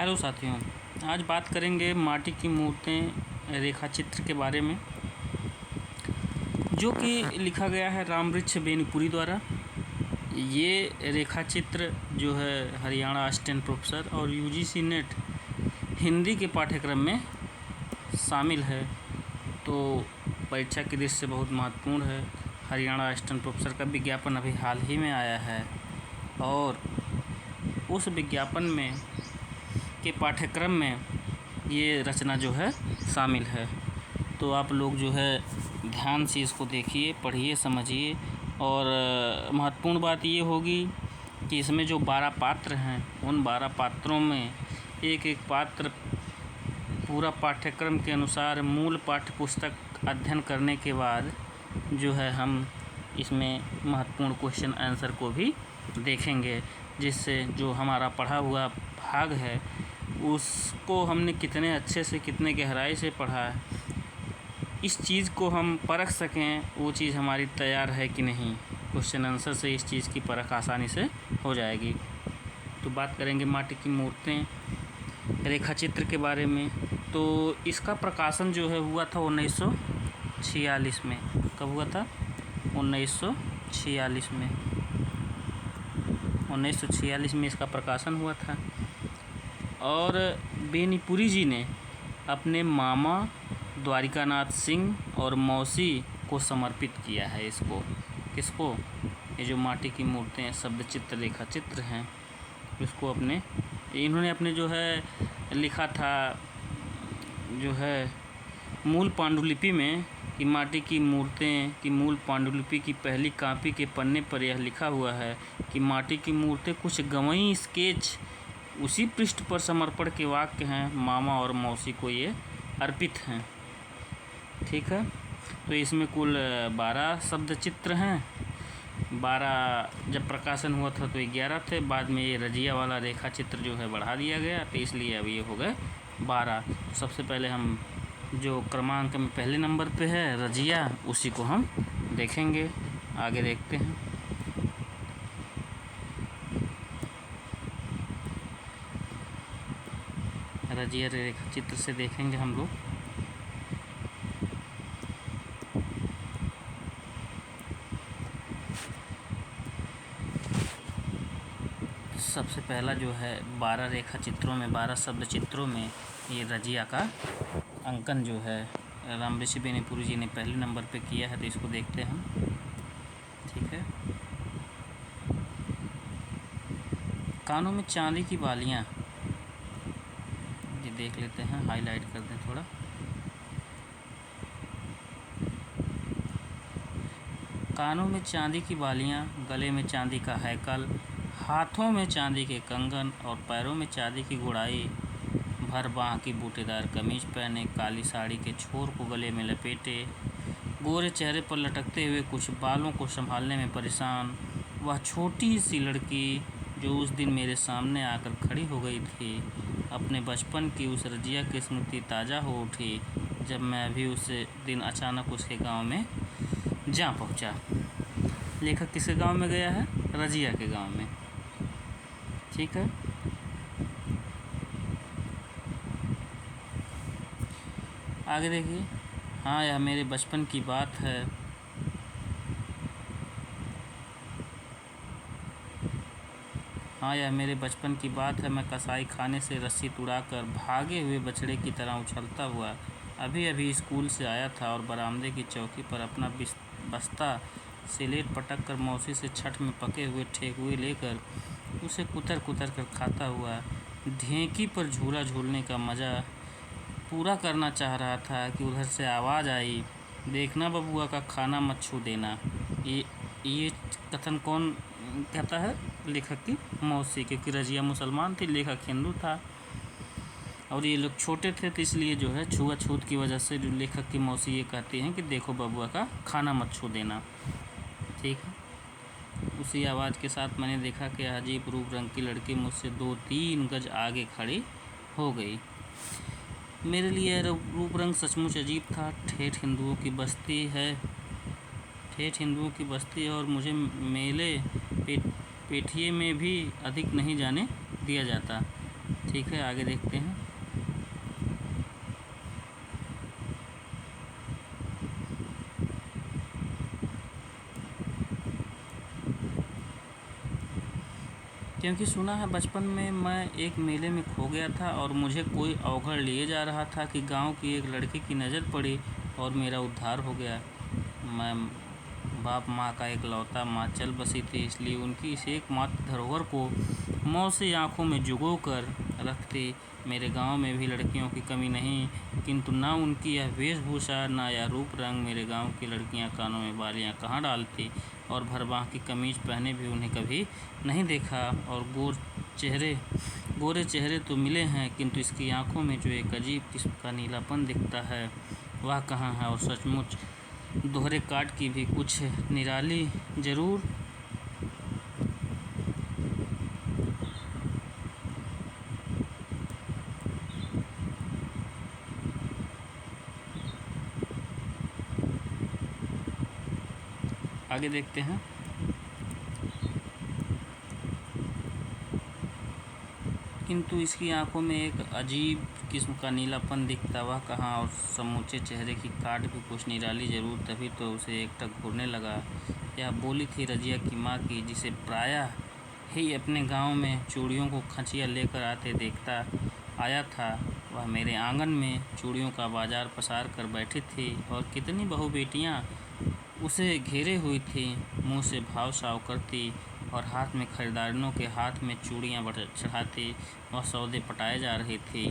Hello साथियों, आज बात करेंगे माटी की मूर्तें रेखा चित्र के बारे में, जो कि लिखा गया है रामवृक्ष बेनीपुरी द्वारा। ये रेखा चित्र जो है हरियाणा असिस्टेंट प्रोफेसर और यूजीसी नेट हिंदी के पाठ्यक्रम में शामिल है, तो परीक्षा की दृष्टि से बहुत महत्वपूर्ण है। हरियाणा असिस्टेंट प्रोफेसर का विज्ञापन अभी हाल ही में आया है और उस विज्ञापन में के पाठ्यक्रम में ये रचना जो है शामिल है। तो आप लोग जो है ध्यान से इसको देखिए, पढ़िए, समझिए। और महत्वपूर्ण बात ये होगी कि इसमें जो 12 पात्र हैं, उन 12 पात्रों में एक एक पात्र पूरा पाठ्यक्रम के अनुसार मूल पाठ्य पुस्तक अध्ययन करने के बाद जो है हम इसमें महत्वपूर्ण क्वेश्चन आंसर को भी देखेंगे, जिससे जो हमारा पढ़ा हुआ भाग है उसको हमने कितने अच्छे से, कितने गहराई से पढ़ा है, इस चीज़ को हम परख सकें, वो चीज़ हमारी तैयार है कि नहीं। क्वेश्चन आंसर से इस चीज़ की परख आसानी से हो जाएगी। तो बात करेंगे माटी की मूर्तें रेखा चित्र के बारे में। तो इसका प्रकाशन जो है हुआ था 1946 में। कब हुआ था? 1946 में। 1946 में इसका प्रकाशन हुआ था और बेनीपुरी जी ने अपने मामा द्वारिकानाथ सिंह और मौसी को समर्पित किया है इसको। किसको? ये जो माटी की मूर्तें शब्द चित्र रेखा चित्र हैं, इसको इन्होंने अपने जो है लिखा था जो है मूल पांडुलिपि में कि माटी की मूर्तें की मूल पांडुलिपि की पहली कॉपी के पन्ने पर यह लिखा हुआ है कि माटी की मूर्तें कुछ गंवई स्केच उसी पृष्ठ पर समर्पण के वाक्य हैं, मामा और मौसी को ये अर्पित हैं। ठीक है, तो इसमें कुल 12 शब्द चित्र हैं। 12 जब प्रकाशन हुआ था तो 11 थे, बाद में ये रजिया वाला रेखा चित्र जो है बढ़ा दिया गया, तो इसलिए अब ये हो गए 12। तो सबसे पहले हम जो क्रमांक में पहले नंबर पे है रजिया, उसी को हम देखेंगे। आगे देखते हैं। रजिया रेखा चित्र से देखेंगे हम लोग। सबसे पहला जो है 12 रेखा चित्रों में, 12 शब्द चित्रों में ये रजिया का अंकन जो है रामवृक्ष बेनीपुरी जी ने पहले नंबर पे किया है, तो इसको देखते हैं हम। ठीक है, कानों में चांदी की बालियां, ये देख लेते हैं, हाईलाइट कर दें थोड़ा। कानों में चांदी की बालियां, गले में चांदी का हैकल, हाथों में चांदी के कंगन और पैरों में चांदी की गुड़ाई, भर बाँह की बूटेदार कमीज पहने, काली साड़ी के छोर को गले में लपेटे, गोरे चेहरे पर लटकते हुए कुछ बालों को संभालने में परेशान, वह छोटी सी लड़की जो उस दिन मेरे सामने आकर खड़ी हो गई थी। अपने बचपन की उस रजिया की स्मृति ताज़ा हो उठी जब मैं अभी उस दिन अचानक उसके गांव में जा पहुंचा। लेखक किसके गांव में गया है? रजिया के गांव में। ठीक है, आगे देखिए। हाँ, यह मेरे बचपन की बात है। हाँ, यह मेरे बचपन की बात है। मैं कसाई खाने से रस्सी तुड़ाकर भागे हुए बछड़े की तरह उछलता हुआ अभी अभी स्कूल से आया था और बरामदे की चौकी पर अपना बस्ता सिलेट पटक कर मौसी से छठ में पके हुए ठेकुए लेकर उसे कुतर कुतर कर खाता हुआ ढेंकी पर झूला झूलने का मज़ा पूरा करना चाह रहा था कि उधर से आवाज़ आई, देखना बबुआ का खाना मत छू देना। ये कथन कौन कहता है? लेखक की मौसी, क्योंकि रजिया मुसलमान थी, लेखक हिंदू था और ये लोग छोटे थे, तो इसलिए जो है छुआछूत की वजह से जो लेखक की मौसी ये कहती हैं कि देखो बबुआ का खाना मत छू देना। ठीक है, उसी आवाज़ के साथ मैंने देखा कि अजीब रूप रंग की लड़की मुझसे 2-3 गज आगे खड़ी हो गई। मेरे लिए रूप रंग सचमुच अजीब था। ठेठ हिंदुओं की बस्ती है और मुझे मेले पेठिए में भी अधिक नहीं जाने दिया जाता। ठीक है, आगे देखते हैं। क्योंकि सुना है बचपन में मैं एक मेले में खो गया था और मुझे कोई अवघड़ लिए जा रहा था कि गांव की एक लड़की की नज़र पड़ी और मेरा उद्धार हो गया। मैं बाप माँ का एकलौता माँ चल बसी थी, इसलिए उनकी इस एकमात्र धरोहर को मौसी आँखों में जुगो कर रखती। मेरे गांव में भी लड़कियों की कमी नहीं, किंतु ना उनकी यह वेशभूषा ना यह रूप रंग। मेरे गांव की लड़कियां कानों में बालियां कहाँ डालती और भरबाह की कमीज पहने भी उन्हें कभी नहीं देखा। और गोरे चेहरे तो मिले हैं, किंतु इसकी आंखों में जो एक अजीब किस्म का नीलापन दिखता है वह कहाँ है। और सचमुच दोहरे काट की भी कुछ निराली जरूर। आगे देखते हैं। किंतु इसकी आंखों में एक अजीब किस्म का नीलापन दिखता वह कहाँ। और समूचे चेहरे की काट भी कुछ निराली जरूर। तभी तो उसे एकटक घूरने लगा। यह बोली थी रजिया की माँ की, जिसे प्रायः ही अपने गांव में चूड़ियों को खचिया लेकर आते देखता आया था। वह मेरे आंगन में चूड़ियों का बाजार पसार कर बैठी थी और कितनी बहू बेटियाँ उसे घेरे हुई थी, मुँह से भाव साव करती और हाथ में खरीदारों के हाथ में चूड़ियाँ चढ़ाती। वह सौदे पटाए जा रही थी।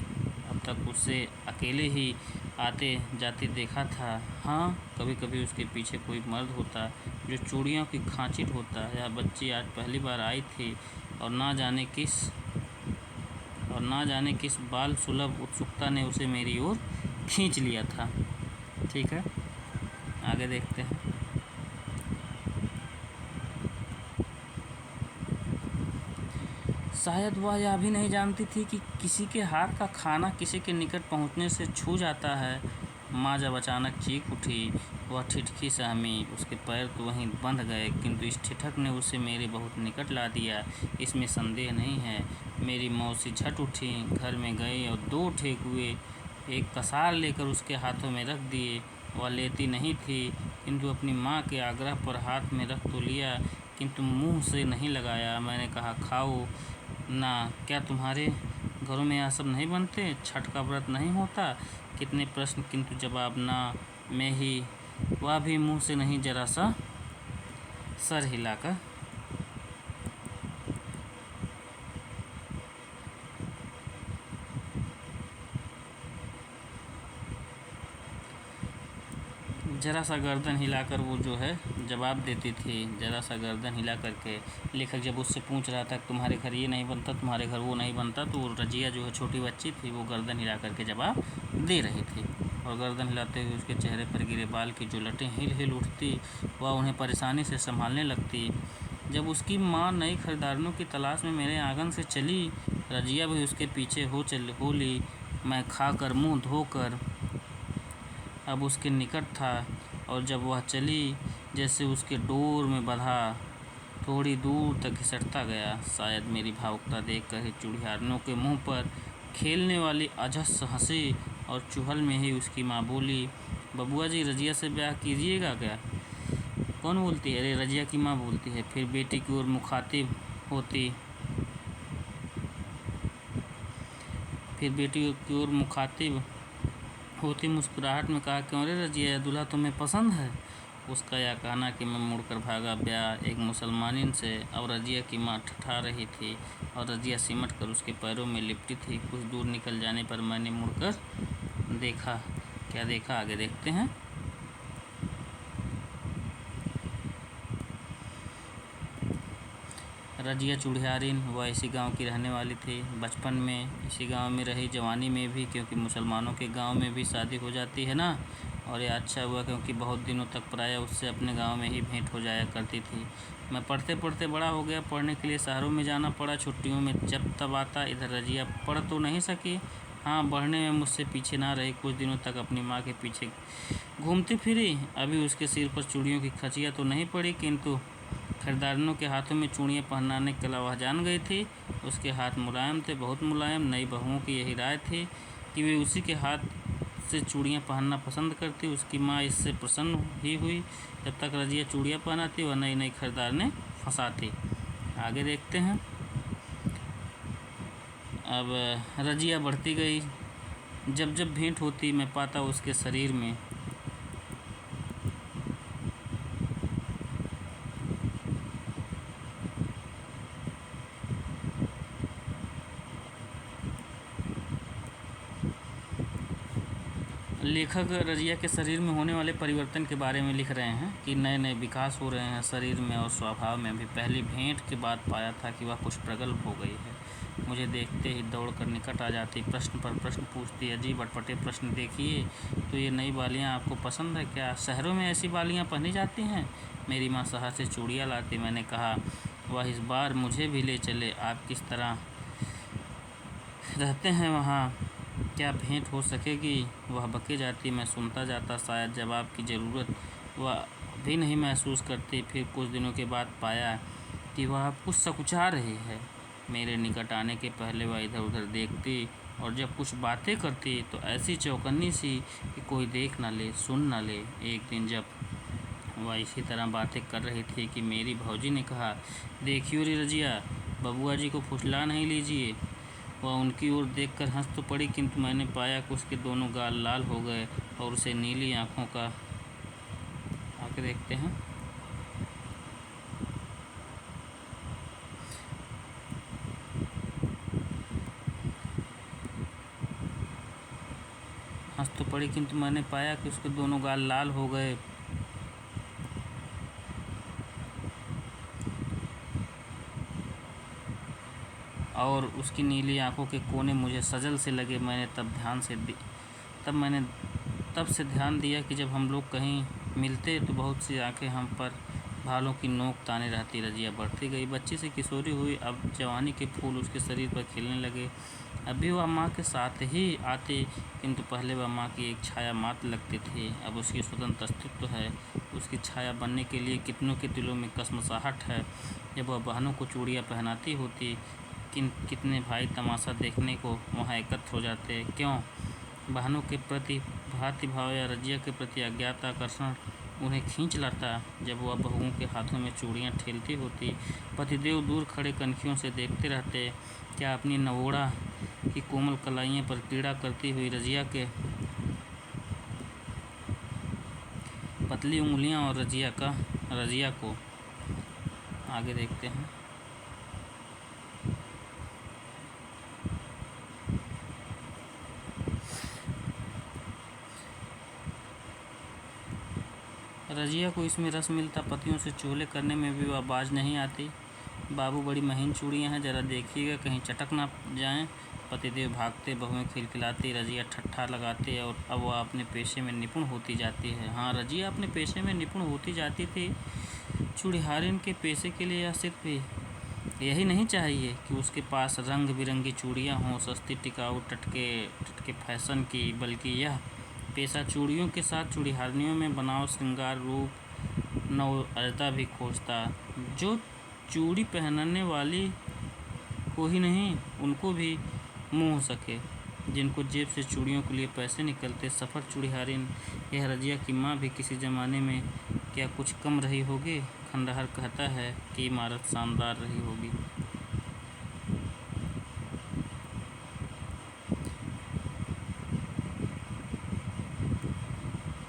अब तक उसे अकेले ही आते जाते देखा था। हाँ, कभी कभी उसके पीछे कोई मर्द होता जो चूड़ियों की खांची ढोता। यह बच्ची आज पहली बार आई थी और ना जाने किस बाल सुलभ उत्सुकता ने उसे मेरी ओर खींच लिया था। ठीक है, आगे देखते हैं। शायद वह यह भी नहीं जानती थी कि किसी के हाथ का खाना किसी के निकट पहुंचने से छू जाता है। माँ जब अचानक चीख उठी, वह ठिठकी सहमी। उसके पैर तो वहीं बंध गए, किंतु इस ठिठक ने उसे मेरे बहुत निकट ला दिया, इसमें संदेह नहीं है। मेरी मौसी झट उठी, घर में गई और 2 ठेकुए एक कसार लेकर उसके हाथों में रख दिए। वह लेती नहीं थी, किंतु अपनी माँ के आग्रह पर हाथ में रख तो लिया, किंतु मुँह से नहीं लगाया। मैंने कहा, खाओ ना, क्या तुम्हारे घरों में यह सब नहीं बनते? छठ का व्रत नहीं होता? कितने प्रश्न किंतु जवाब ना में ही। वह भी मुंह से नहीं, जरा सा सर हिलाकर। जरा सा गर्दन हिलाकर वो जो है जवाब देती थी। जरा सा गर्दन हिला करके। लेखक जब उससे पूछ रहा था तुम्हारे घर ये नहीं बनता, तुम्हारे घर वो नहीं बनता, तो रजिया जो है छोटी बच्ची थी, वो गर्दन हिला करके जवाब दे रही थी। और गर्दन हिलाते हुए उसके चेहरे पर गिरे बाल की जो लटें हिल हिल उठती, वह उन्हें परेशानी से संभालने लगती। जब उसकी माँ नई खरीदारों की तलाश में मेरे आंगन से चली, रजिया भी उसके पीछे हो ली। मैं खाकर मुँह धोकर अब उसके निकट था, और जब वह चली, जैसे उसके डोर में बंधा, थोड़ी दूर तक घिसटता गया। शायद मेरी भावुकता देखकर ही चूड़ियारों के मुंह पर खेलने वाली अजस हंसी, और चुहल में ही उसकी माँ बोली, बबुआ जी रजिया से ब्याह कीजिएगा क्या? कौन बोलती है? अरे रजिया की माँ बोलती है। फिर बेटी की ओर मुखातिब होती मुस्कुराहट में कहा, क्यों रे रजिया, दूल्हा तुम्हें पसंद है? उसका यह कहना कि मैं मुड़कर भागा, ब्याह एक मुसलमानिन से। अब रजिया की माँ ठठा रही थी और रजिया सिमट कर उसके पैरों में लिपटी थी। कुछ दूर निकल जाने पर मैंने मुड़कर देखा। क्या देखा, आगे देखते हैं। रजिया चूड़ियारिन वह इसी गांव की रहने वाली थी। बचपन में इसी गांव में रही, जवानी में भी, क्योंकि मुसलमानों के गांव में भी शादी हो जाती है ना। और यह अच्छा हुआ, क्योंकि बहुत दिनों तक प्रायः उससे अपने गांव में ही भेंट हो जाया करती थी। मैं पढ़ते पढ़ते बड़ा हो गया। पढ़ने के लिए शहरों में जाना पड़ा। छुट्टियों में जब तब आता। इधर रजिया पढ़ तो नहीं सकी, हाँ, बढ़ने में मुझसे पीछे ना रही। कुछ दिनों तक अपनी माँ के पीछे घूमती फिरी। अभी उसके सिर पर चूड़ियों की खचिया तो नहीं पड़ी, किंतु खरीदारों के हाथों में चूड़ियाँ पहनाने के अलावा जान गई थी। उसके हाथ मुलायम थे, बहुत मुलायम। नई बहुओं की यही राय थी कि वे उसी के हाथ से चूड़ियाँ पहनना पसंद करती। उसकी माँ इससे प्रसन्न ही हुई। जब तक रजिया चूड़ियाँ पहनाती वह नई नई खरीदार ने फंसाती। आगे देखते हैं। अब रजिया बढ़ती गई। जब जब भेंट होती मैं पाता उसके शरीर में लेखक रजिया के शरीर में होने वाले परिवर्तन के बारे में लिख रहे हैं कि नए नए विकास हो रहे हैं शरीर में और स्वभाव में। भी पहली भेंट के बाद पाया था कि वह कुछ प्रगल्भ हो गई है। मुझे देखते ही दौड़कर निकट आ जाती, प्रश्न पर प्रश्न पूछती। अजीब अटपटे प्रश्न। देखिए तो ये नई बालियाँ आपको पसंद है क्या? शहरों में ऐसी बालियाँ पहनी जाती हैं? मेरी माँ शहर से चूड़ियाँ लाती। मैंने कहा वह इस बार मुझे भी ले चले। आप किस तरह रहते हैं वहाँ? क्या भेंट हो सकेगी? वह बके जाती। मैं सुनता जाता। शायद जवाब की ज़रूरत वह भी नहीं महसूस करती। फिर कुछ दिनों के बाद पाया कि वह कुछ सकुचा रही है। मेरे निकट आने के पहले वह इधर उधर देखती और जब कुछ बातें करती तो ऐसी चौकन्नी सी कि कोई देख न ले, सुन न ले। एक दिन जब वह इसी तरह बातें कर रही थी कि मेरी भौजी ने कहा, देखियो रे रजिया, बबुआ जी को फुसला नहीं लीजिए। वह उनकी ओर देखकर हंस तो पड़ी, किंतु मैंने पाया कि उसके दोनों गाल लाल हो गए और उसे नीली आंखों का। आके देखते हैं। हंस तो पड़ी, किंतु मैंने पाया कि उसके दोनों गाल लाल हो गए और उसकी नीली आंखों के कोने मुझे सजल से लगे। मैंने तब से ध्यान दिया कि जब हम लोग कहीं मिलते तो बहुत सी आंखें हम पर भालों की नोक ताने रहती। रजिया बढ़ती गई, बच्ची से किशोरी हुई। अब जवानी के फूल उसके शरीर पर खिलने लगे। अभी वह माँ के साथ ही आती, किंतु पहले वह माँ की एक छाया मात्र लगती थी। अब उसकी स्वतंत्र अस्तित्व है। उसकी छाया बनने के लिए कितनों के दिलों में कसमसाहट है। जब वह बहनों को चूड़ियाँ पहनाती होती, कितने भाई तमाशा देखने को वहाँ एकत्र हो जाते। क्यों? बहनों के प्रति भ्रातृभाव या रजिया के प्रति अज्ञात आकर्षण उन्हें खींच लाता। जब वह बहुओं के हाथों में चूड़ियाँ ठेलती होती, पतिदेव दूर खड़े कनखियों से देखते रहते। क्या अपनी नवोड़ा की कोमल कलाइयों पर क्रीड़ा करती हुई रजिया पतली उंगलियां और रजिया को। आगे देखते हैं। रजिया को इसमें रस मिलता। पतियों से चोले करने में भी वह बाज नहीं आती। बाबू, बड़ी महीन चूड़ियाँ हैं, ज़रा देखिएगा कहीं चटक ना जाएं। पतिदेव भागते, बहुएं खिलखिलाती, रजिया ठट्ठा लगाती और अब वह अपने पेशे में निपुण होती जाती है। हाँ, रजिया अपने पेशे में निपुण होती जाती थी। चूड़िहारिन के पेशे के लिए यह सिर्फ यही नहीं चाहिए कि उसके पास रंग बिरंगी चूड़ियाँ हों, सस्ती टिकाऊ टटके फैशन की, बल्कि यह पेशा चूड़ियों के साथ चूड़िहारनियों में बनाव, श्रृंगार, रूप, नवलता भी खोजता। जो चूड़ी पहनने वाली को ही नहीं, उनको भी मोह सके जिनको जेब से चूड़ियों के लिए पैसे निकलते। सफ़र चूड़िहारिन यह रजिया की माँ भी किसी ज़माने में क्या कुछ कम रही होगी? खंडहर कहता है कि इमारत शानदार रही होगी।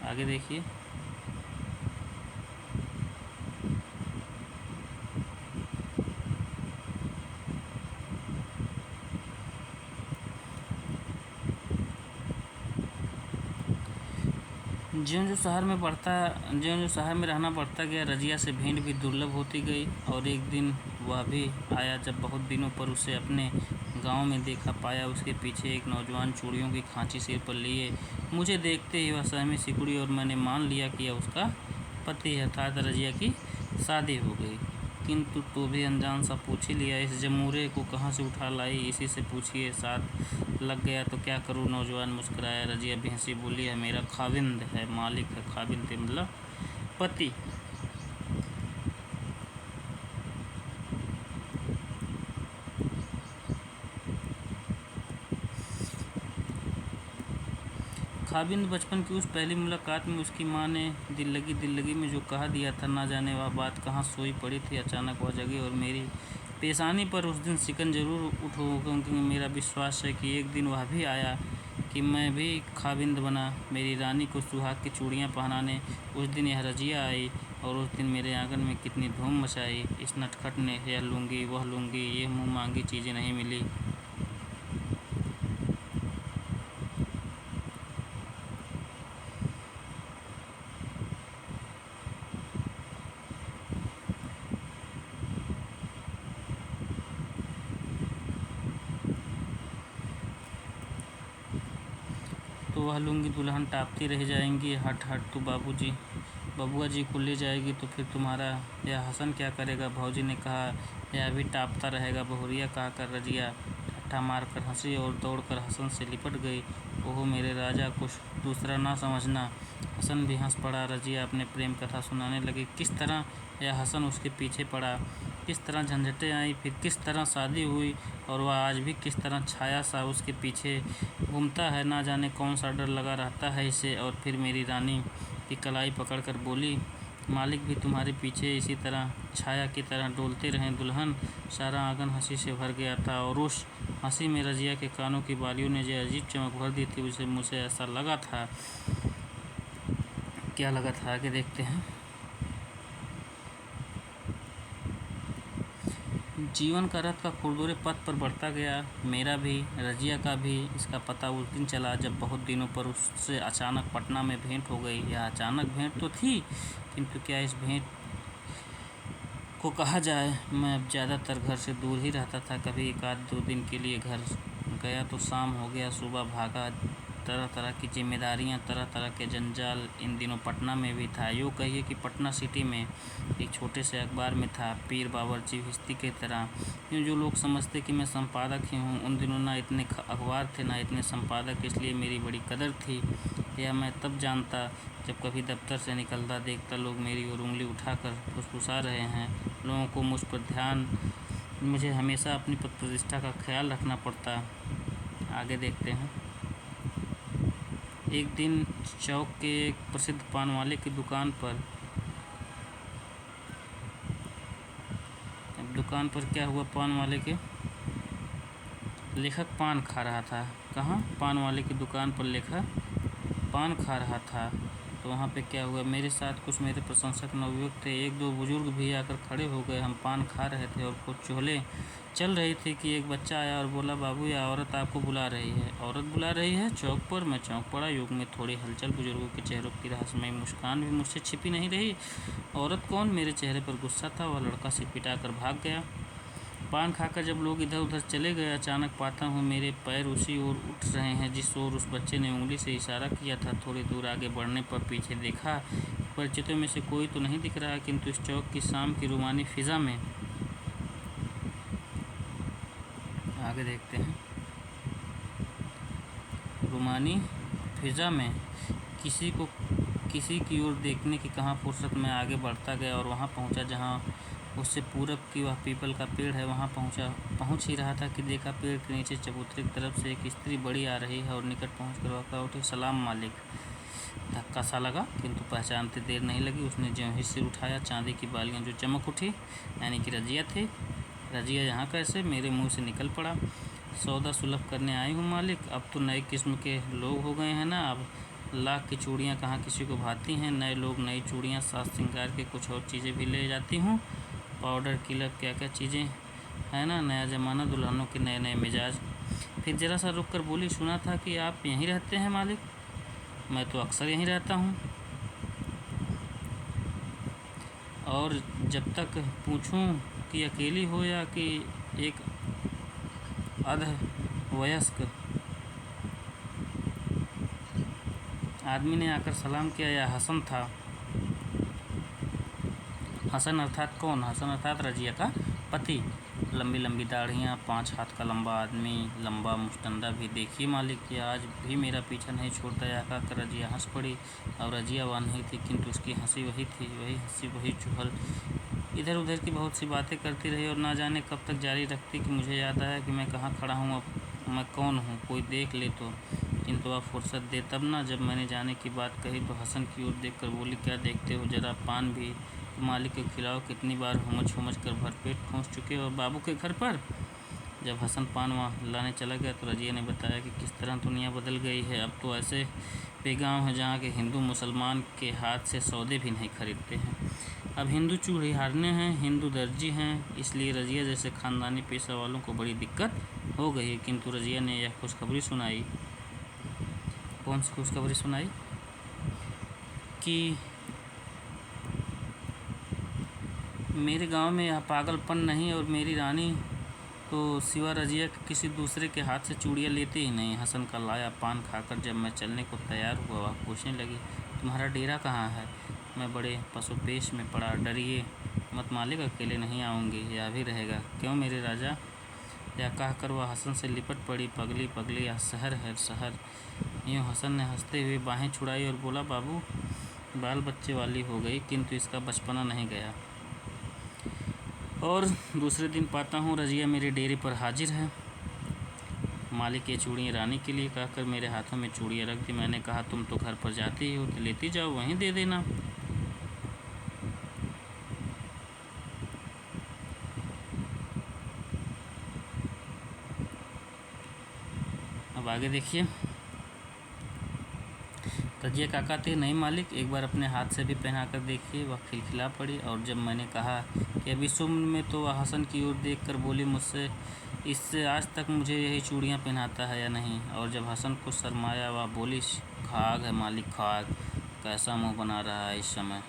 आगे देखिए। ज्यों-ज्यों शहर में रहना बढ़ता गया, रजिया से भेंट भी दुर्लभ होती गई। और एक दिन वह भी आया जब बहुत दिनों पर उसे अपने गांव में देखा। पाया उसके पीछे एक नौजवान चूड़ियों की खांची सिर पर लिए। मुझे देखते ही वह सहमी सिकुड़ी और मैंने मान लिया कि यह उसका पति है, अर्थात रजिया की शादी हो गई। किंतु तो भी अनजान सा पूछ ही लिया, इस जमूरे को कहाँ से उठा लाई? इसी से पूछिए, साथ लग गया तो क्या करूँ? नौजवान मुस्कुराया। रजिया भैंसी बोली, है मेरा खाविंद है, मालिक है। खाविंद मतलब पति। खाविंद बचपन की उस पहली मुलाकात में उसकी माँ ने दिल लगी में जो कहा दिया था, ना जाने वह बात कहाँ सोई पड़ी थी। अचानक वह जगी और मेरी पेशानी पर उस दिन सिकन जरूर उठो, क्योंकि मेरा विश्वास है कि एक दिन वह भी आया कि मैं भी खाविंद बना, मेरी रानी को सुहाग की चूड़ियाँ पहनाने। उस दिन यह रजिया आई और उस दिन मेरे आंगन में कितनी धूम मचाई। इस नटखट ने यह लूँगी वह लूँगी, ये मुँह मांगी चीज़ें नहीं मिली। तो वह लूँगी दुल्हन टापती रह जाएंगी, हट हट तू बबुआ जी को ले जाएगी तो फिर तुम्हारा यह हसन क्या करेगा। भौजी ने कहा, यह भी टापता रहेगा। बहुरिया कहा कर रजिया ठट्ठा मार कर हंसी और दौड़कर हसन से लिपट गई। ओहो मेरे राजा, कुछ दूसरा ना समझना। हसन भी हंस पड़ा। रजिया अपने प्रेम कथा सुनाने लगी। किस तरह यह हसन उसके पीछे पड़ा, किस तरह झंझटें आई, फिर किस तरह शादी हुई, और वह आज भी किस तरह छाया सा उसके पीछे घूमता है। ना जाने कौन सा डर लगा रहता है इसे। और फिर मेरी रानी की कलाई पकड़कर बोली, मालिक भी तुम्हारे पीछे इसी तरह छाया की तरह डोलते रहें दुल्हन। सारा आंगन हंसी से भर गया था और उस हंसी में रजिया के कानों की बालियों ने जो अजीब चमक भर दी थी, उसे मुझे ऐसा लगा था। क्या लगा था आगे देखते हैं। जीवन का रथ का खुरदुरे पथ पर बढ़ता गया, मेरा भी रजिया का भी। इसका पता उस दिन चला जब बहुत दिनों पर उससे अचानक पटना में भेंट हो गई। यह अचानक भेंट तो थी, किंतु क्या इस भेंट को कहा जाए। मैं अब ज़्यादातर घर से दूर ही रहता था। कभी एक आध दो दिन के लिए घर गया तो शाम हो गया, सुबह भागा। तरह तरह की जिम्मेदारियां, तरह तरह के जंजाल इन दिनों पटना में भी था। यूँ कहिए कि पटना सिटी में एक छोटे से अखबार में था, पीर बावर्ची भिश्ती की तरह। यूँ जो लोग समझते कि मैं संपादक ही हूँ, उन दिनों ना इतने अखबार थे ना इतने संपादक, इसलिए मेरी बड़ी कदर थी। यह मैं तब जानता जब कभी दफ्तर से निकलता देखता लोग मेरी ओर उंगली उठाकर फुसफुसा रहे हैं। लोगों को मुझ पर ध्यान, मुझे हमेशा अपनी पद प्रतिष्ठा का ख्याल रखना पड़ता। आगे देखते हैं। एक दिन चौक के एक प्रसिद्ध पान वाले की दुकान पर क्या हुआ, पान वाले के लेखक पान खा रहा था। कहाँ? पान वाले की दुकान पर लेखक पान खा रहा था। तो वहाँ पे क्या हुआ, मेरे साथ कुछ मेरे प्रशंसक नवयुवक थे। एक दो बुजुर्ग भी आकर खड़े हो गए। हम पान खा रहे थे और कुछ चोले चल रही थी कि एक बच्चा आया और बोला, बाबू यह औरत आपको बुला रही है। औरत बुला रही है चौक पर? मैं चौंक पड़ा। युग में थोड़ी हलचल, बुजुर्गों के चेहरों की रहस्यमयी मुस्कान भी मुझसे छिपी नहीं रही। औरत कौन? मेरे चेहरे पर गुस्सा था। वह लड़का सिरपिटा कर भाग गया। पान खाकर जब लोग इधर उधर चले गए, अचानक पाता हूँ मेरे पैर उसी ओर उठ रहे हैं जिस ओर उस बच्चे ने उंगली से इशारा किया था। थोड़ी दूर आगे बढ़ने पर पीछे देखा, परिचितों में से कोई तो नहीं दिख रहा, किंतु इस चौक की शाम की रूमानी फिज़ा में, आगे देखते हैं, रूमानी फिज़ा में किसी की ओर देखने की कहाँ फुर्सत में आगे बढ़ता गया और वहाँ पहुँचा जहाँ उससे पूरब की वह पीपल का पेड़ है। वहाँ पहुँच ही रहा था कि देखा पेड़ के नीचे चबूतरे की तरफ से एक स्त्री बड़ी आ रही है और निकट पहुँचकर वह कह उठी, सलाम मालिक। धक्का सा लगा, किंतु पहचानते देर नहीं लगी। उसने ज्यों ही सिर उठाया, चांदी की बालियाँ जो चमक उठी, यानी कि रजिया थे। रजिया यहाँ कैसे? मेरे मुँह से निकल पड़ा। सौदा सुलभ करने आई हूँ मालिक। अब तो नए किस्म के लोग हो गए हैं ना, अब लाख की चूड़ियाँ कहाँ किसी को भाती हैं। नए लोग नई चूड़ियाँ, साज श्रृंगार के कुछ और चीज़ें भी ले जाती हूँ, पाउडर किलर, क्या क्या चीज़ें है ना। नया ज़माना, दुल्हनों के नए नए मिजाज। फिर ज़रा सा रुक कर बोली, सुना था कि आप यहीं रहते हैं मालिक। मैं तो अक्सर यहीं रहता हूँ, और जब तक पूछूं कि अकेली हो या कि एक अर्ध वयस्क आदमी ने आकर सलाम किया। यह हसन था। हसन अर्थात कौन? हसन अर्थात रजिया का पति। लंबी लंबी दाढ़ियाँ, 5 हाथ का लंबा आदमी, लंबा मुस्टंदा भी। देखिए मालिक, यह आज भी मेरा पीछा नहीं छोड़ता। यह कहकर रजिया हंस पड़ी। और रजिया वह नहीं थी, किंतु उसकी हंसी वही थी, वही हंसी, वही चुहल। इधर उधर की बहुत सी बातें करती रही और ना जाने कब तक जारी रखती कि मुझे याद आया कि मैं कहाँ खड़ा हूँ, अब मैं कौन हूँ, कोई देख ले तो। किंतु वह फुर्सत दे तब ना। जब मैंने जाने की बात कही तो हसन की ओर देखकर बोली, क्या देखते हो, जरा पान भी तो मालिक को खिलाओ। कितनी बार हुमच हुमच कर भरपेट ठूंस चुके हो बाबू के घर पर। जब हसन पान वहाँ लाने चला गया तो रजिया ने बताया कि किस तरह दुनिया बदल गई है। अब तो ऐसे बेगांव हैं जहाँ के हिंदू मुसलमान के हाथ से सौदे भी नहीं खरीदते हैं। अब हिंदू चूड़िहारने हैं, हिंदू दर्जी हैं। इसलिए रजिया जैसे ख़ानदानी पेशा वालों को बड़ी दिक्कत हो गई है। किंतु रजिया ने यह खुशखबरी सुनाई। कौन सी खुशखबरी सुनाई? कि मेरे गांव में यह पागलपन नहीं, और मेरी रानी तो सिवा रजिया के किसी दूसरे के हाथ से चूड़ियाँ लेते ही नहीं। हसन का लाया पान खाकर जब मैं चलने को तैयार हुआ, वह पूछने लगी, तुम्हारा डेरा कहाँ है? मैं बड़े पशुपेश में पड़ा। डरिए मत मालिक, अकेले नहीं आऊँगी, यह भी रहेगा। क्यों मेरे राजा? यह कहकर वह हसन से लिपट पड़ी। पगली पगली, यह शहर है शहर। यूँ हसन ने हंसते हुए बाहें छुड़ाई और बोला, बाबू बाल बच्चे वाली हो गई, किंतु इसका बचपना नहीं गया। और दूसरे दिन पाता हूँ रजिया मेरे डेरे पर हाजिर है। मालिक ये चूड़ियाँ रानी के लिए कहकर मेरे हाथों में चूड़ियाँ रख दी। मैंने कहा, तुम तो घर पर जाती ही हो तो लेती जाओ, वहीं दे देना। अब आगे देखिए। रजिया काका थे, नहीं मालिक, एक बार अपने हाथ से भी पहना कर देखिए। वह खिलखिला पड़ी। और जब मैंने कहा कि अभी इस उम्र में, तो वह हसन की ओर देखकर बोली, मुझसे इससे आज तक मुझे यही चूड़ियाँ पहनाता है या नहीं? और जब हसन को शर्माया, वह बोली, खाक है मालिक, खाक। कैसा मुंह बना रहा है इस समय।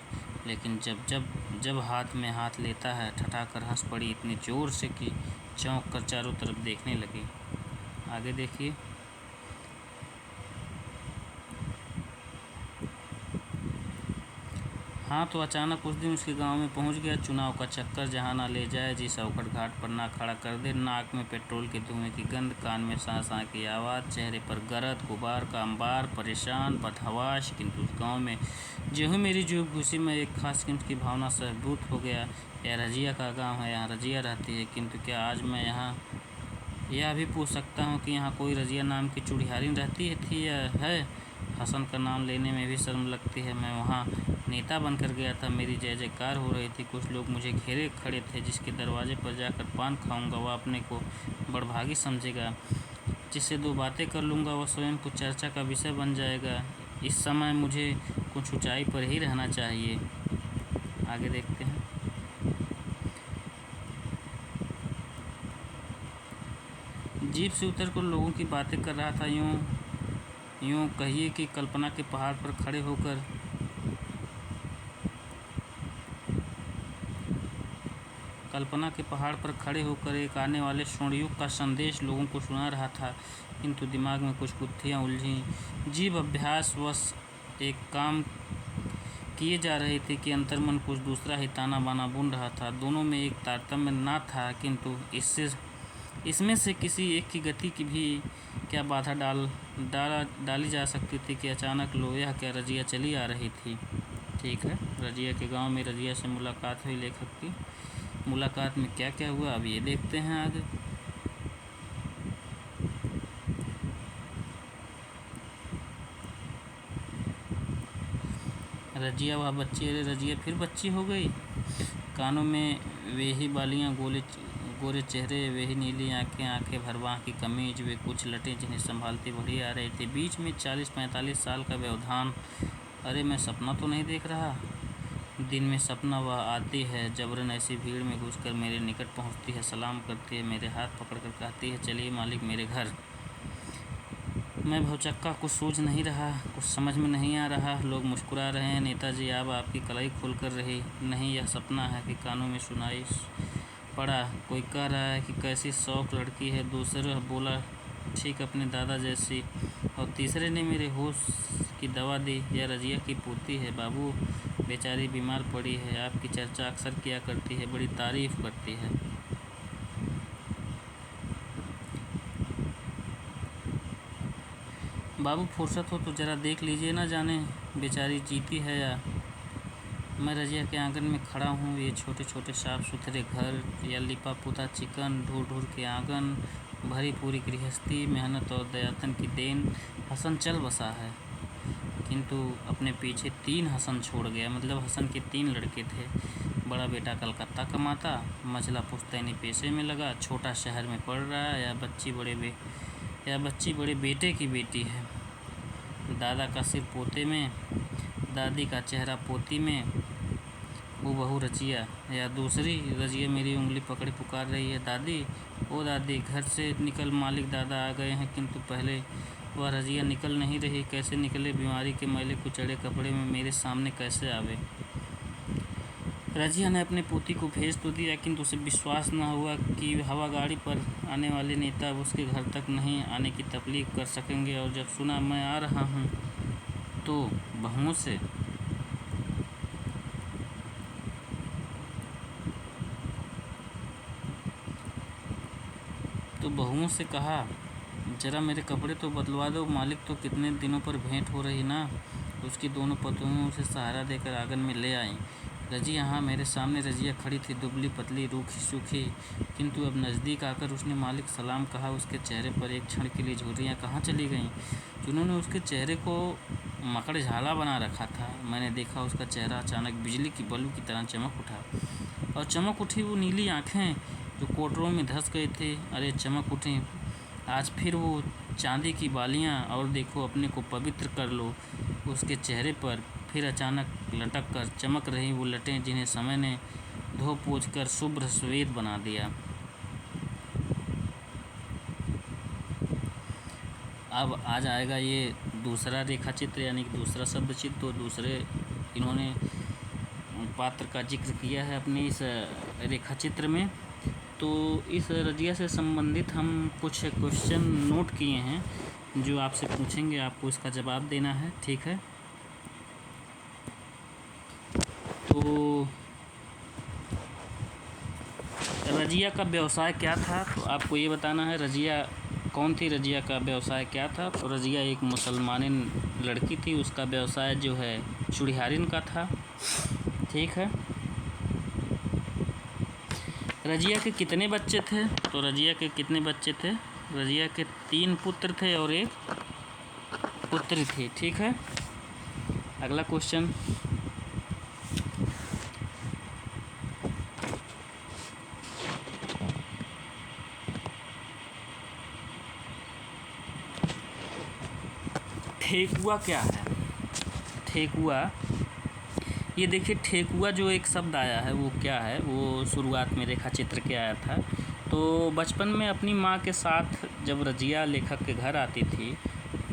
लेकिन जब जब जब हाथ में हाथ लेता है, ठठाकर हंस पड़ी इतनी ज़ोर से कि चौंक कर चारों तरफ देखने लगी। आगे देखिए। हाँ, तो अचानक उस दिन उसके गांव में पहुंच गया। चुनाव का चक्कर जहां ना ले जाए, जिस अवखट घाट पर ना खड़ा कर दे। नाक में पेट्रोल के धुएं की गंध, कान में साँ की आवाज़, चेहरे पर गरद गुबार का अंबार, परेशान बदहवास। किंतु उस गाँव में ज्यों मेरी जीभ घुसी, मैं एक खास किस्म की भावना से अभिभूत हो गया। यह रजिया का गाँव है, यहाँ रजिया रहती है। किंतु क्या आज मैं यहाँ यह भी पूछ सकता हूँ कि यहाँ कोई रजिया नाम की चूड़िहारिन रहती थी या है? हसन का नाम लेने में भी शर्म लगती है। मैं वहाँ नेता बनकर गया था, मेरी जय जयकार हो रही थी। कुछ लोग मुझे घेरे खड़े थे। जिसके दरवाजे पर जाकर पान खाऊंगा, वह अपने को बड़भागी समझेगा। जिससे दो बातें कर लूँगा, वह स्वयं कुछ चर्चा का विषय बन जाएगा। इस समय मुझे कुछ ऊंचाई पर ही रहना चाहिए। आगे देखते हैं। जीप से उतर कर लोगों की बातें कर रहा था। यूँ कहिए कि कल्पना के पहाड़ पर खड़े होकर एक आने वाले स्वर्णयुग का संदेश लोगों को सुना रहा था। किंतु दिमाग में कुछ गुत्थियाँ उलझी। जीभ अभ्यासवश एक काम किए जा रहे थे कि अंतर्मन कुछ दूसरा ही ताना बाना बुन रहा था। दोनों में एक तारतम्य ना था, किंतु इसमें से किसी एक की गति की भी क्या बाधा डाली जा सकती थी कि अचानक लो, यह क्या रजिया चली आ रही थी। ठीक है, रजिया के गांव में रजिया से मुलाकात हुई। लेखक की मुलाकात में क्या क्या हुआ, अब ये देखते हैं आगे। रजिया वह बच्ची, अरे रजिया फिर बच्ची हो गई। कानों में वे ही बालियाँ, गोरे चेहरे, वे ही नीली आंखें भरवां की कमीज, वे कुछ लटें जिन्हें संभालती बड़ी आ रही थी। बीच में 40-45 साल का व्यवधान। अरे मैं सपना तो नहीं देख रहा? दिन में सपना वह आती है, जबरन ऐसी भीड़ में घुसकर मेरे निकट पहुंचती है, सलाम करती है, मेरे हाथ पकड़कर कहती है, चलिए मालिक मेरे घर। मैं भौचक्का, कुछ सूझ नहीं रहा, कुछ समझ में नहीं आ रहा। लोग मुस्कुरा रहे हैं। नेताजी, अब आपकी कलाई खुल कर रही नहीं, यह सपना है कि कानों में सुनाई पड़ा। कोई कह रहा है कि कैसी शौक लड़की है। दूसरा बोला, ठीक अपने दादा जैसी। और तीसरे ने मेरे होश की दवा दी, यह रजिया की पोती है बाबू, बेचारी बीमार पड़ी है, आपकी चर्चा अक्सर किया करती है, बड़ी तारीफ करती है। बाबू फुर्सत हो तो ज़रा देख लीजिए, ना जाने बेचारी जीती है या। मैं रजिया के आंगन में खड़ा हूँ। ये छोटे छोटे साफ सुथरे घर, या लिपा पुता चिकन, ढूर ढूर के आंगन, भरी पूरी गृहस्थी, मेहनत और दयातन की देन हसन चल बसा है, किंतु अपने पीछे 3 हसन छोड़ गया। मतलब हसन के 3 लड़के थे। बड़ा बेटा कलकत्ता कमाता, मझला पुश्तैनी पेशे में लगा, छोटा शहर में पढ़ रहा है, या बच्ची बड़े बेटे की बेटी है। दादा का सिर पोते में, दादी का चेहरा पोती में, वो बहू रजिया या दूसरी रजिया मेरी उंगली पकड़े पुकार रही है, दादी ओ दादी घर से निकल, मालिक दादा आ गए हैं। किंतु पहले वह रजिया निकल नहीं रही। कैसे निकले? बीमारी के मैले कुचड़े कपड़े में मेरे सामने कैसे आवे? रजिया ने अपने पोती को भेज तो दिया, किंतु उसे विश्वास न हुआ कि हवा गाड़ी पर आने वाले नेता अब उसके घर तक नहीं आने की तकलीफ कर सकेंगे। और जब सुना मैं आ रहा हूँ तो बहुओं से कहा, जरा मेरे कपड़े तो बदलवा दो, मालिक तो कितने दिनों पर भेंट हो रही ना। उसकी दोनों पतोहियों उसे सहारा देकर आंगन में ले आई। रजिया हाँ मेरे सामने रजिया खड़ी थी, दुबली पतली रूखी सूखी, किंतु अब नज़दीक आकर उसने मालिक सलाम कहा। उसके चेहरे पर एक क्षण के लिए झुर्रियाँ कहाँ चली गईं, जिन्होंने उसके चेहरे को मकड़ झाला बना रखा था। मैंने देखा उसका चेहरा अचानक बिजली की बल्ब की तरह चमक उठा, और चमक उठी वो नीली आँखें जो कोटरों में धंस गए थे। अरे चमक उठी आज फिर वो चांदी की बालियाँ, और देखो अपने को पवित्र कर लो। उसके चेहरे पर फिर अचानक लटक कर चमक रही वो लटें, जिन्हें समय ने धो पोंछ कर शुभ्र श्वेत बना दिया। अब आ जाएगा ये दूसरा रेखा चित्र, यानी कि दूसरा शब्द चित्र। तो दूसरे इन्होंने पात्र का जिक्र किया है अपने इस रेखा चित्र में। तो इस रजिया से संबंधित हम कुछ क्वेश्चन नोट किए हैं जो आपसे पूछेंगे, आपको इसका जवाब देना है, ठीक है। तो रजिया का व्यवसाय क्या था, तो आपको ये बताना है रजिया कौन थी, रजिया का व्यवसाय क्या था। तो रजिया एक मुसलमानिन लड़की थी, उसका व्यवसाय जो है चूड़ियारिन का था, ठीक है। रजिया के कितने बच्चे थे, तो रजिया के कितने बच्चे थे, रजिया के 3 पुत्र थे और 1 पुत्री थी, ठीक है। अगला क्वेश्चन, ठेकुआ क्या है। ठेकुआ, ये देखिए ठेकुआ जो एक शब्द आया है वो क्या है, वो शुरुआत में रेखा चित्र के आया था। तो बचपन में अपनी माँ के साथ जब रजिया लेखक के घर आती थी,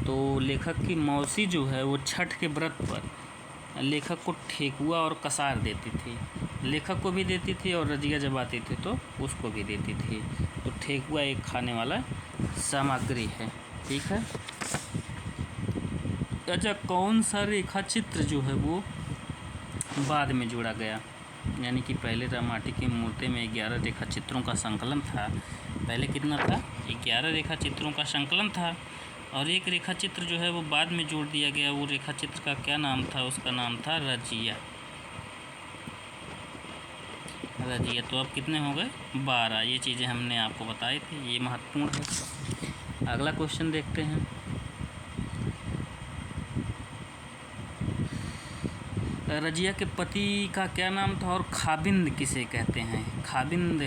तो लेखक की मौसी जो है वो छठ के व्रत पर लेखक को ठेकुआ और कसार देती थी। लेखक को भी देती थी और रजिया जब आती थी तो उसको भी देती थी। तो ठेकुआ एक खाने वाला सामग्री है, ठीक है। अच्छा, कौन सा रेखा चित्र जो है वो बाद में जोड़ा गया, यानी कि पहले रामाटी की मूर्ति में 11 रेखा चित्रों का संकलन था। पहले कितना था, 11 रेखा चित्रों का संकलन था, और एक रेखा चित्र जो है वो बाद में जोड़ दिया गया। वो रेखा चित्र का क्या नाम था, उसका नाम था रजिया। रजिया। तो अब कितने हो गए, 12। ये चीज़ें हमने आपको बताई थी, ये महत्वपूर्ण है। अगला क्वेश्चन देखते हैं। रजिया के पति का क्या नाम था और खाबिंद किसे कहते हैं। खाबिंद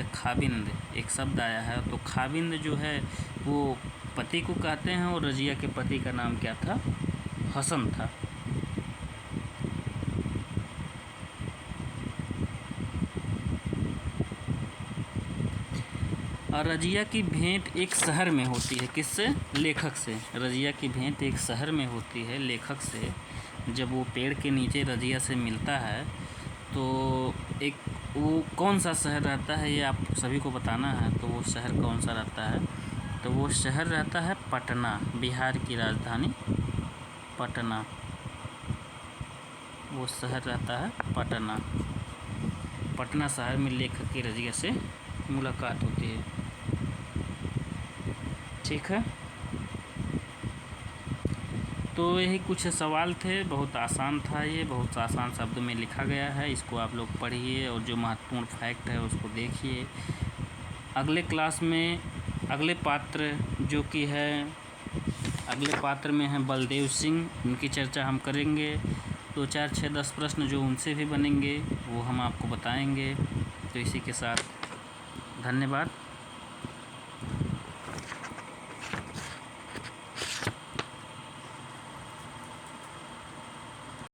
एक शब्द आया है, तो खाबिंद जो है वो पति को कहते हैं, और रजिया के पति का नाम क्या था, हसन था। और रजिया की भेंट एक शहर में होती है, किससे, लेखक से। रजिया की भेंट एक शहर में होती है लेखक से। जब वो पेड़ के नीचे रजिया से मिलता है तो एक वो कौन सा शहर रहता है ये आप सभी को बताना है। तो वो शहर कौन सा रहता है, तो वो शहर रहता है पटना, बिहार की राजधानी पटना। वो शहर रहता है पटना। पटना शहर में लेखक की रजिया से मुलाकात होती है, ठीक है। तो यही कुछ सवाल थे, बहुत आसान था, ये बहुत आसान शब्द में लिखा गया है। इसको आप लोग पढ़िए और जो महत्वपूर्ण फैक्ट है उसको देखिए। अगले क्लास में अगले पात्र जो कि है, अगले पात्र में हैं बलदेव सिंह, उनकी चर्चा हम करेंगे। 2, 4, 6, 10 प्रश्न जो उनसे भी बनेंगे वो हम आपको बताएंगे। तो इसी के साथ धन्यवाद।